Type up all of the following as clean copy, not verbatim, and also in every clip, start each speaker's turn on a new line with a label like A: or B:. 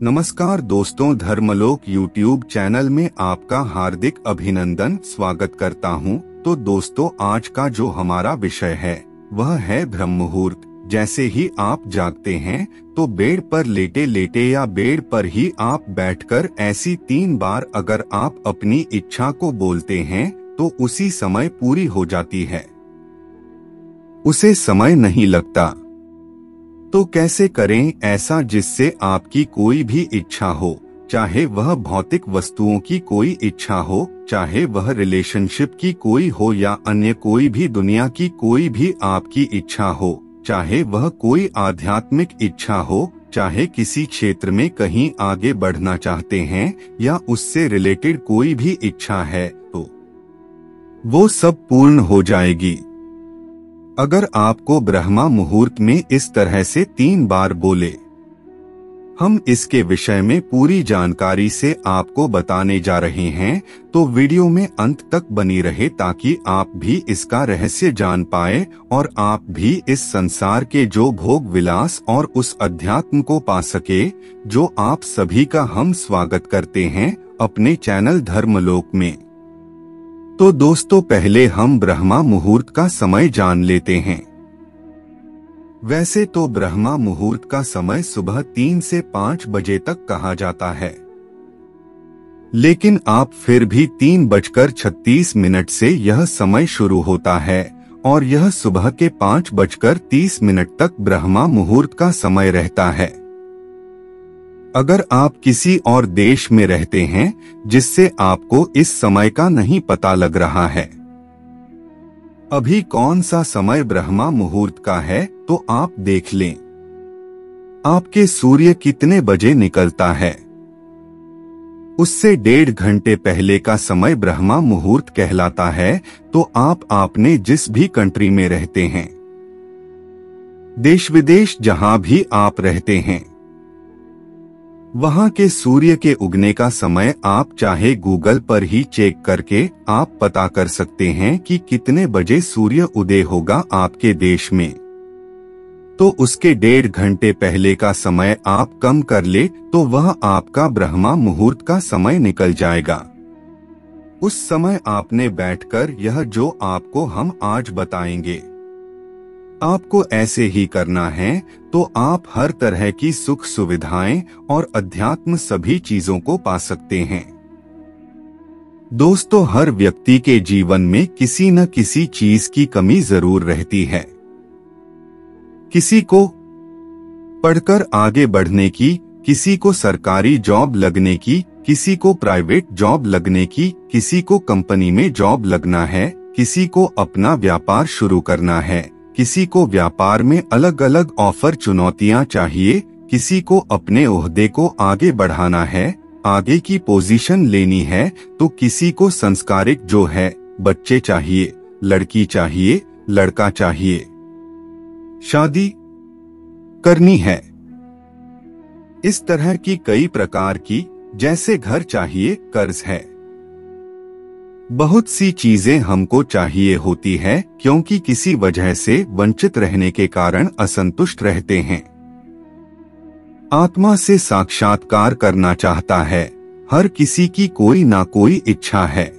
A: नमस्कार दोस्तों, धर्मलोक YouTube channel में आपका हार्दिक अभिनंदन स्वागत करता हूं। तो दोस्तों, आज का जो हमारा विषय है वह है ब्रह्म मुहूर्त। जैसे ही आप जागते हैं तो बेड पर लेटे लेटे या बेड पर ही आप बैठकर ऐसी 3 बार अगर आप अपनी इच्छा को बोलते हैं तो उसी समय पूरी हो जाती है, उसे समय नहीं लगता। तो कैसे करें ऐसा जिससे आपकी कोई भी इच्छा हो, चाहे वह भौतिक वस्तुओं की कोई इच्छा हो, चाहे वह रिलेशनशिप की कोई हो या अन्य कोई भी दुनिया की कोई भी आपकी इच्छा हो, चाहे वह कोई आध्यात्मिक इच्छा हो, चाहे किसी क्षेत्र में कहीं आगे बढ़ना चाहते हैं या उससे रिलेटेड कोई भी इच्छा है, तो वो सब पूर्ण हो जाएगी अगर आपको ब्रह्मा मुहूर्त में इस तरह से 3 बार बोले। हम इसके विषय में पूरी जानकारी से आपको बताने जा रहे हैं, तो वीडियो में अंत तक बनी रहे ताकि आप भी इसका रहस्य जान पाए और आप भी इस संसार के जो भोग विलास और उस अध्यात्म को पा सके जो आप सभी का हम स्वागत करते हैं अपने चैनल धर्मलोक में। तो दोस्तों, पहले हम ब्रह्मा मुहूर्त का समय जान लेते हैं। वैसे तो ब्रह्मा मुहूर्त का समय सुबह 3 से 5 बजे तक कहा जाता है, लेकिन आप फिर भी 3:36 से यह समय शुरू होता है और यह सुबह के 5:30 तक ब्रह्मा मुहूर्त का समय रहता है। अगर आप किसी और देश में रहते हैं जिससे आपको इस समय का नहीं पता लग रहा है अभी कौन सा समय ब्रह्मा मुहूर्त का है, तो आप देख लें आपके सूर्य कितने बजे निकलता है। उससे 1.5 घंटे पहले का समय ब्रह्मा मुहूर्त कहलाता है। तो आप आपने जिस भी कंट्री में रहते हैं, देश विदेश जहां भी आप रहते हैं, वहां के सूर्य के उगने का समय आप चाहे गूगल पर ही चेक करके आप पता कर सकते हैं कि कितने बजे सूर्य उदय होगा आपके देश में। तो उसके 1.5 घंटे पहले का समय आप कम कर ले तो वह आपका ब्रह्मा मुहूर्त का समय निकल जाएगा। उस समय आपने बैठकर यह जो आपको हम आज बताएंगे आपको ऐसे ही करना है, तो आप हर तरह की सुख सुविधाएं और अध्यात्म सभी चीजों को पा सकते हैं। दोस्तों, हर व्यक्ति के जीवन में किसी न किसी चीज की कमी जरूर रहती है। किसी को पढ़कर आगे बढ़ने की, किसी को सरकारी जॉब लगने की, किसी को प्राइवेट जॉब लगने की, किसी को कंपनी में जॉब लगना है, किसी को अपना व्यापार शुरू करना है, किसी को व्यापार में अलग अलग ऑफर चुनौतियां चाहिए, किसी को अपने ओहदे को आगे बढ़ाना है, आगे की पोजीशन लेनी है, तो किसी को संस्कारिक जो है बच्चे चाहिए, लड़की चाहिए, लड़का चाहिए, शादी करनी है। इस तरह की कई प्रकार की, जैसे घर चाहिए, कर्ज है, बहुत सी चीजें हमको चाहिए होती है क्योंकि किसी वजह से वंचित रहने के कारण असंतुष्ट रहते हैं। आत्मा से साक्षात्कार करना चाहता है, हर किसी की कोई ना कोई इच्छा है।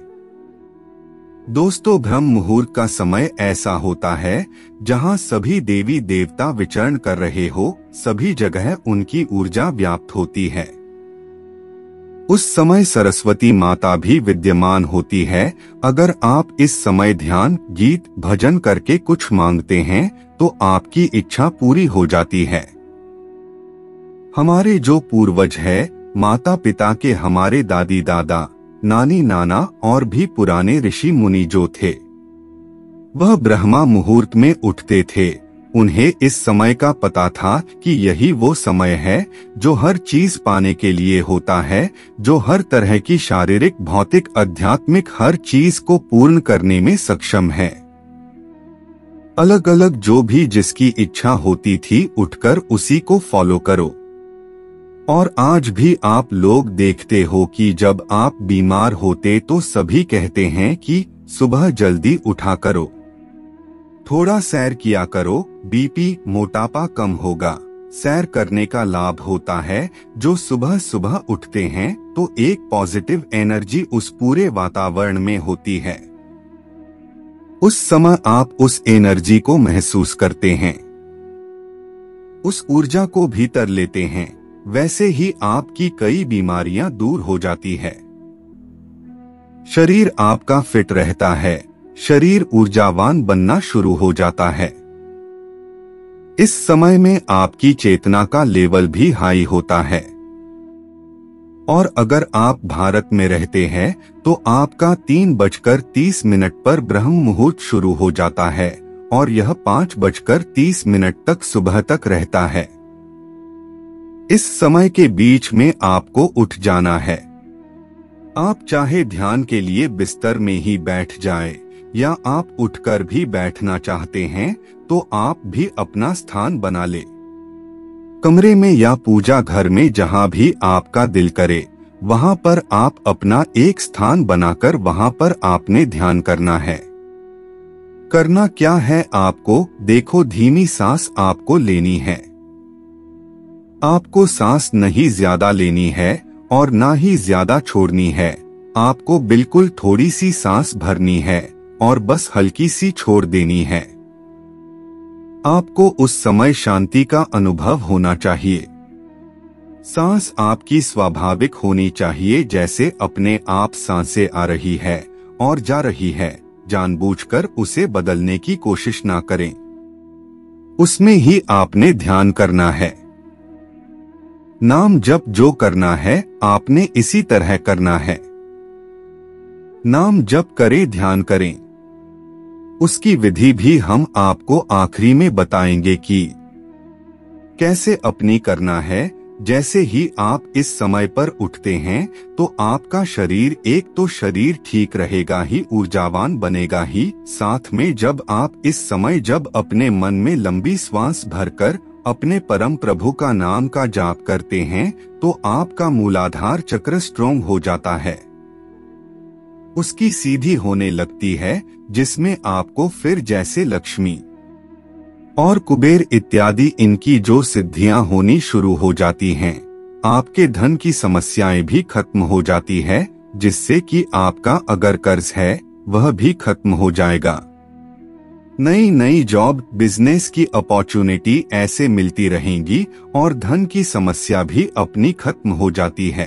A: दोस्तों, ब्रह्म मुहूर्त का समय ऐसा होता है जहां सभी देवी देवता विचरण कर रहे हो, सभी जगह उनकी ऊर्जा व्याप्त होती है। उस समय सरस्वती माता भी विद्यमान होती है। अगर आप इस समय ध्यान, गीत, भजन करके कुछ मांगते हैं तो आपकी इच्छा पूरी हो जाती है। हमारे जो पूर्वज है, माता पिता के हमारे दादी दादा, नानी नाना और भी पुराने ऋषि मुनि जो थे, वह ब्रह्मा मुहूर्त में उठते थे। उन्हें इस समय का पता था कि यही वो समय है जो हर चीज पाने के लिए होता है, जो हर तरह की शारीरिक, भौतिक, आध्यात्मिक हर चीज को पूर्ण करने में सक्षम है। अलग अलग जो भी जिसकी इच्छा होती थी, उठकर उसी को फॉलो करो। और आज भी आप लोग देखते हो कि जब आप बीमार होते तो सभी कहते हैं कि सुबह जल्दी उठा करो, थोड़ा सैर किया करो, बीपी, मोटापा कम होगा, सैर करने का लाभ होता है। जो सुबह सुबह उठते हैं तो एक पॉजिटिव एनर्जी उस पूरे वातावरण में होती है। उस समय आप उस एनर्जी को महसूस करते हैं, उस ऊर्जा को भीतर लेते हैं। वैसे ही आपकी कई बीमारियां दूर हो जाती है। शरीर आपका फिट रहता है, शरीर ऊर्जावान बनना शुरू हो जाता है। इस समय में आपकी चेतना का लेवल भी हाई होता है। और अगर आप भारत में रहते हैं तो आपका 3:30 पर ब्रह्म मुहूर्त शुरू हो जाता है और यह 5:30 तक सुबह तक रहता है। इस समय के बीच में आपको उठ जाना है। आप चाहे ध्यान के लिए बिस्तर में ही बैठ जाएं, या आप उठकर भी बैठना चाहते हैं तो आप भी अपना स्थान बना ले। कमरे में या पूजा घर में जहां भी आपका दिल करे वहां पर आप अपना एक स्थान बनाकर वहां पर आपने ध्यान करना है। करना क्या है आपको, देखो धीमी सांस आपको लेनी है। आपको सांस नहीं ज्यादा लेनी है और ना ही ज्यादा छोड़नी है। आपको बिल्कुल थोड़ी सी सांस भरनी है और बस हल्की सी छोड़ देनी है। आपको उस समय शांति का अनुभव होना चाहिए। सांस आपकी स्वाभाविक होनी चाहिए, जैसे अपने आप सांसें आ रही है और जा रही है। जानबूझकर उसे बदलने की कोशिश ना करें, उसमें ही आपने ध्यान करना है। नाम जप जो करना है आपने इसी तरह करना है। नाम जप करें, ध्यान करें। उसकी विधि भी हम आपको आखिरी में बताएंगे कि कैसे अपनी करना है। जैसे ही आप इस समय पर उठते हैं तो आपका शरीर एक तो शरीर ठीक रहेगा ही, ऊर्जावान बनेगा ही। साथ में जब आप इस समय जब अपने मन में लंबी श्वास भरकर अपने परम प्रभु का नाम का जाप करते हैं तो आपका मूलाधार चक्र स्ट्रोंग हो जाता है, उसकी सीधी होने लगती है, जिसमें आपको फिर जैसे लक्ष्मी और कुबेर इत्यादि इनकी जो सिद्धियां होनी शुरू हो जाती हैं। आपके धन की समस्याएं भी खत्म हो जाती है, जिससे कि आपका अगर कर्ज है वह भी खत्म हो जाएगा। नई नई जॉब बिजनेस की अपॉर्चुनिटी ऐसे मिलती रहेंगी और धन की समस्या भी अपनी खत्म हो जाती है।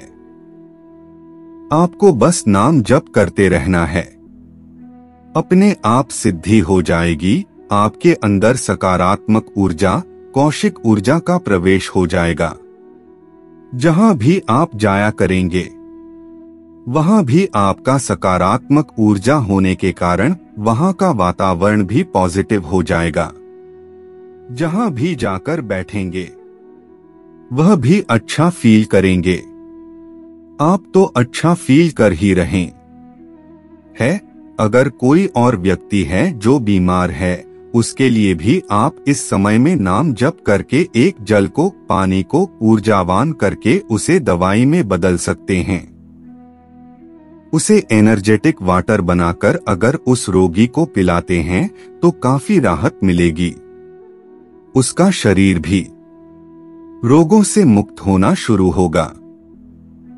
A: आपको बस नाम जप करते रहना है, अपने आप सिद्धि हो जाएगी। आपके अंदर सकारात्मक ऊर्जा, कौशिक ऊर्जा का प्रवेश हो जाएगा। जहां भी आप जाया करेंगे वहां भी आपका सकारात्मक ऊर्जा होने के कारण वहां का वातावरण भी पॉजिटिव हो जाएगा। जहां भी जाकर बैठेंगे वह भी अच्छा फील करेंगे। आप तो अच्छा फील कर ही रहें। है अगर कोई और व्यक्ति है जो बीमार है, उसके लिए भी आप इस समय में नाम जप करके एक जल को, पानी को ऊर्जावान करके उसे दवाई में बदल सकते हैं। उसे एनर्जेटिक वाटर बनाकर अगर उस रोगी को पिलाते हैं तो काफी राहत मिलेगी। उसका शरीर भी रोगों से मुक्त होना शुरू होगा।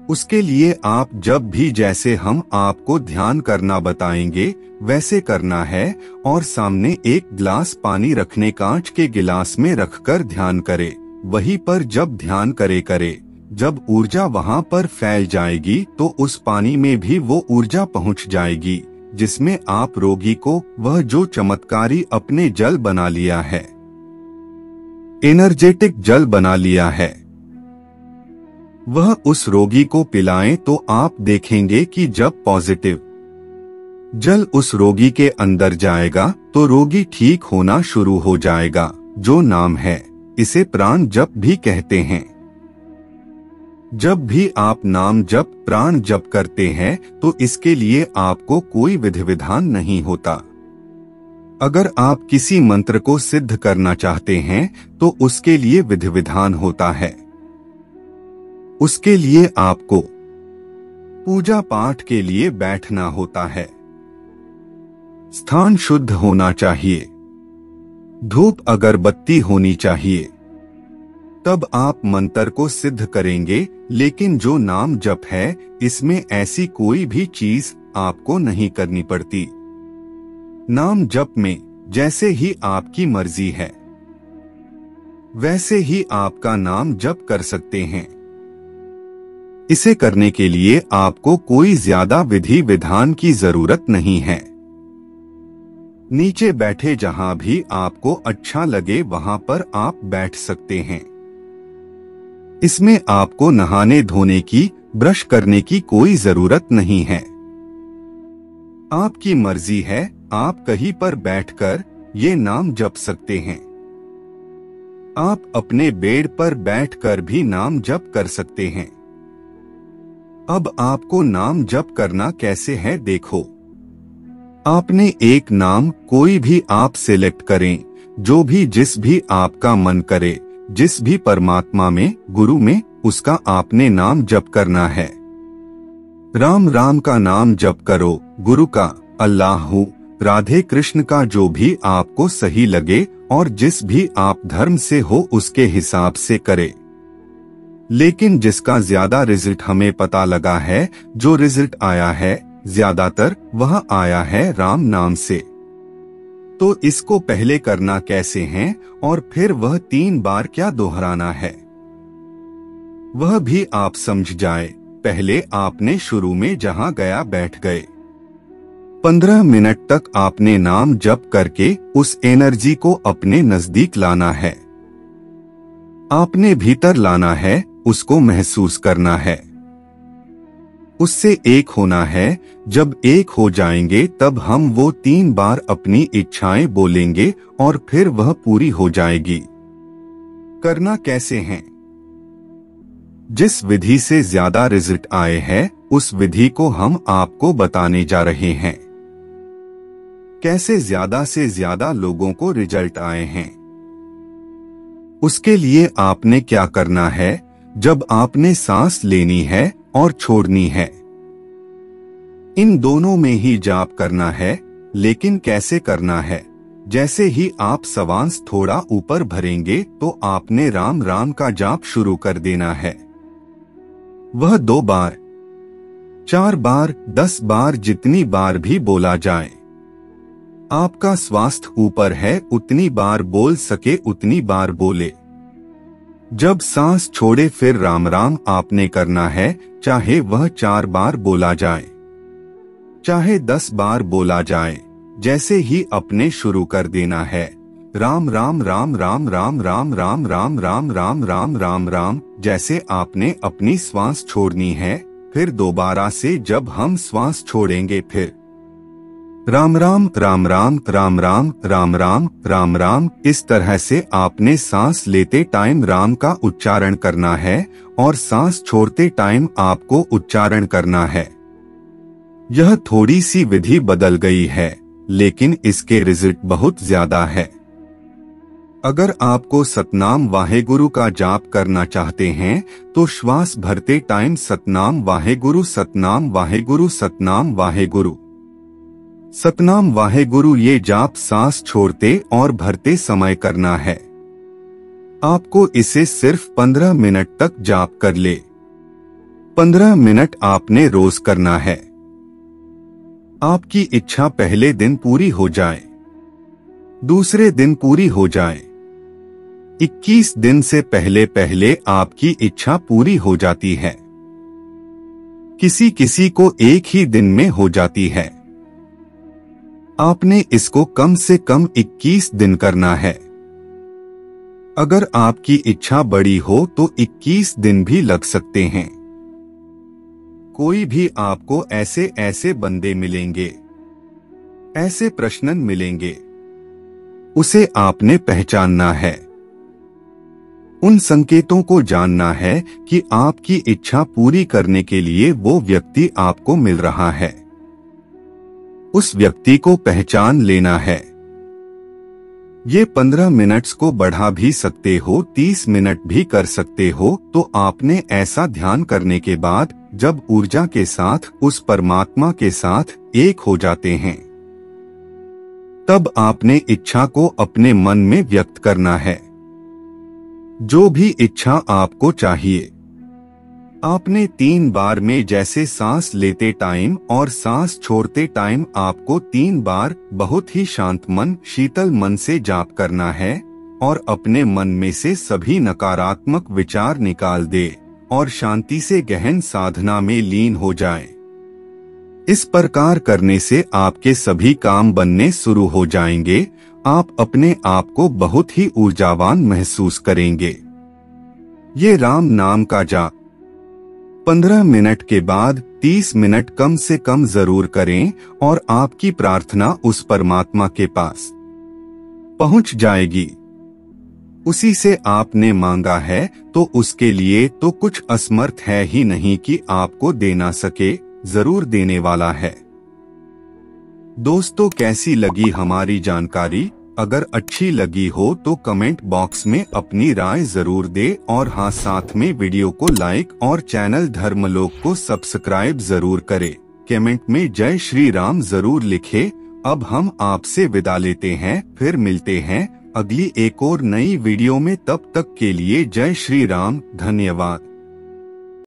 A: उसके लिए आप जब भी जैसे हम आपको ध्यान करना बताएंगे वैसे करना है और सामने एक गिलास पानी रखने, कांच के गिलास में रखकर ध्यान करे। वहीं पर जब ध्यान करे जब ऊर्जा वहां पर फैल जाएगी तो उस पानी में भी वो ऊर्जा पहुंच जाएगी, जिसमें आप रोगी को वह जो चमत्कारी अपने जल बना लिया है, एनर्जेटिक जल बना लिया है, वह उस रोगी को पिलाएं तो आप देखेंगे कि जब पॉजिटिव जल उस रोगी के अंदर जाएगा तो रोगी ठीक होना शुरू हो जाएगा। जो नाम है इसे प्राण जप भी कहते हैं। जब भी आप नाम जप, प्राण जप करते हैं तो इसके लिए आपको कोई विधि विधान नहीं होता। अगर आप किसी मंत्र को सिद्ध करना चाहते हैं तो उसके लिए विधि विधान होता है। उसके लिए आपको पूजा पाठ के लिए बैठना होता है। स्थान शुद्ध होना चाहिए, धूप अगरबत्ती होनी चाहिए, तब आप मंत्र को सिद्ध करेंगे, लेकिन जो नाम जप है इसमें ऐसी कोई भी चीज आपको नहीं करनी पड़ती। नाम जप में जैसे ही आपकी मर्जी है वैसे ही आपका नाम जप कर सकते हैं। इसे करने के लिए आपको कोई ज्यादा विधि विधान की जरूरत नहीं है। नीचे बैठे जहां भी आपको अच्छा लगे वहां पर आप बैठ सकते हैं। इसमें आपको नहाने धोने की, ब्रश करने की कोई जरूरत नहीं है। आपकी मर्जी है, आप कहीं पर बैठकर ये नाम जप सकते हैं। आप अपने बेड पर बैठकर भी नाम जप कर सकते हैं। अब आपको नाम जप करना कैसे है देखो। आपने एक नाम कोई भी आप सिलेक्ट करें, जो भी जिस भी आपका मन करे, जिस भी परमात्मा में, गुरु में, उसका आपने नाम जप करना है। राम राम का नाम जप करो, गुरु का, अल्लाह, राधे कृष्ण का, जो भी आपको सही लगे और जिस भी आप धर्म से हो उसके हिसाब से करे। लेकिन जिसका ज्यादा रिजल्ट हमें पता लगा है, जो रिजल्ट आया है ज्यादातर, वह आया है राम नाम से। तो इसको पहले करना कैसे है और फिर वह 3 बार क्या दोहराना है वह भी आप समझ जाए। पहले आपने शुरू में जहां गया बैठ गए। 15 मिनट तक आपने नाम जप करके उस एनर्जी को अपने नजदीक लाना है। आपने भीतर लाना है, उसको महसूस करना है, उससे एक होना है। जब एक हो जाएंगे तब हम वो 3 बार अपनी इच्छाएं बोलेंगे और फिर वह पूरी हो जाएगी। करना कैसे है? जिस विधि से ज्यादा रिजल्ट आए हैं उस विधि को हम आपको बताने जा रहे हैं। कैसे ज्यादा से ज्यादा लोगों को रिजल्ट आए हैं। उसके लिए आपने क्या करना है, जब आपने सांस लेनी है और छोड़नी है, इन दोनों में ही जाप करना है। लेकिन कैसे करना है? जैसे ही आप सांस थोड़ा ऊपर भरेंगे तो आपने राम राम का जाप शुरू कर देना है। वह 2 बार, 4 बार, 10 बार, जितनी बार भी बोला जाए। आपका स्वास्थ्य ऊपर है, उतनी बार बोल सके उतनी बार बोले। जब सांस छोड़े फिर राम राम आपने करना है, चाहे वह 4 बार बोला जाए, चाहे 10 बार बोला जाए। जैसे ही अपने शुरू कर देना है, राम राम राम राम राम राम राम राम राम राम राम राम राम। जैसे आपने अपनी श्वास छोड़नी है, फिर दोबारा से जब हम श्वास छोड़ेंगे फिर राम राम राम राम राम राम राम राम राम राम। इस तरह से आपने सांस लेते टाइम राम का उच्चारण करना है और सांस छोड़ते टाइम आपको उच्चारण करना है। यह थोड़ी सी विधि बदल गई है, लेकिन इसके रिजल्ट बहुत ज्यादा है। अगर आपको सतनाम वाहेगुरु का जाप करना चाहते हैं तो श्वास भरते टाइम सतनाम वाहेगुरु, सतनाम वाहेगुरु, सतनाम वाहेगुरु, सतनाम वाहेगुरु, ये जाप सांस छोड़ते और भरते समय करना है। आपको इसे सिर्फ 15 मिनट तक जाप कर ले। 15 मिनट आपने रोज करना है। आपकी इच्छा पहले दिन पूरी हो जाए, दूसरे दिन पूरी हो जाए, 21 दिन से पहले पहले आपकी इच्छा पूरी हो जाती है। किसी किसी को एक ही दिन में हो जाती है। आपने इसको कम से कम 21 दिन करना है। अगर आपकी इच्छा बड़ी हो तो 21 दिन भी लग सकते हैं। कोई भी आपको ऐसे ऐसे बंदे मिलेंगे, ऐसे प्रश्न मिलेंगे, उसे आपने पहचानना है। उन संकेतों को जानना है कि आपकी इच्छा पूरी करने के लिए वो व्यक्ति आपको मिल रहा है। उस व्यक्ति को पहचान लेना है। ये 15 मिनट्स को बढ़ा भी सकते हो, 30 मिनट भी कर सकते हो। तो आपने ऐसा ध्यान करने के बाद जब ऊर्जा के साथ उस परमात्मा के साथ एक हो जाते हैं, तब आपने इच्छा को अपने मन में व्यक्त करना है। जो भी इच्छा आपको चाहिए। आपने 3 बार में जैसे सांस लेते टाइम और सांस छोड़ते टाइम आपको 3 बार बहुत ही शांत मन, शीतल मन से जाप करना है और अपने मन में से सभी नकारात्मक विचार निकाल दे और शांति से गहन साधना में लीन हो जाए। इस प्रकार करने से आपके सभी काम बनने शुरू हो जाएंगे। आप अपने आप को बहुत ही ऊर्जावान महसूस करेंगे। ये राम नाम का जाप 15 मिनट के बाद 30 मिनट कम से कम जरूर करें और आपकी प्रार्थना उस परमात्मा के पास पहुंच जाएगी। उसी से आपने मांगा है तो उसके लिए तो कुछ असमर्थ है ही नहीं कि आपको दे ना सके, जरूर देने वाला है। दोस्तों, कैसी लगी हमारी जानकारी? अगर अच्छी लगी हो तो कमेंट बॉक्स में अपनी राय जरूर दे और हाँ, साथ में वीडियो को लाइक और चैनल धर्मलोक को सब्सक्राइब जरूर करे। कमेंट में जय श्री राम जरूर लिखे। अब हम आपसे विदा लेते हैं, फिर मिलते हैं अगली एक और नई वीडियो में। तब तक के लिए जय श्री राम, धन्यवाद।